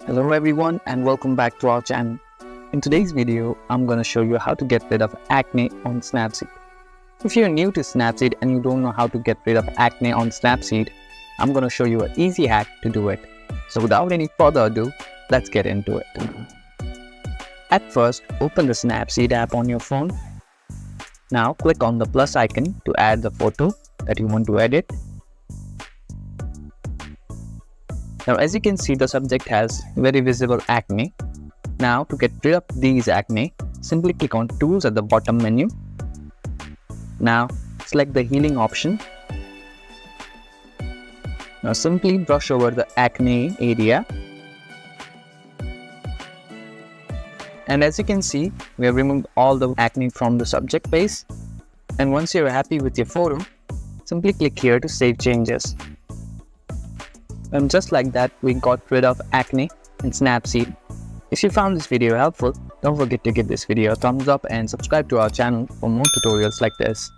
Hello everyone and welcome back to our channel. In today's video, I'm going to show you how to get rid of acne on Snapseed. If you're new to Snapseed and you don't know how to get rid of acne on Snapseed, I'm going to show you an easy hack to do it. So without any further ado, let's get into it. At first, open the Snapseed app on your phone. Now click on the plus icon to add the photo that you want to edit. Now as you can see, the subject has very visible acne. Now to get rid of these acne, simply click on Tools at the bottom menu. Now select the healing option. Now simply brush over the acne area. And as you can see, we have removed all the acne from the subject face. And once you're happy with your photo, simply click here to save changes. And just like that, we got rid of acne in Snapseed. If you found this video helpful, don't forget to give this video a thumbs up and subscribe to our channel for more tutorials like this.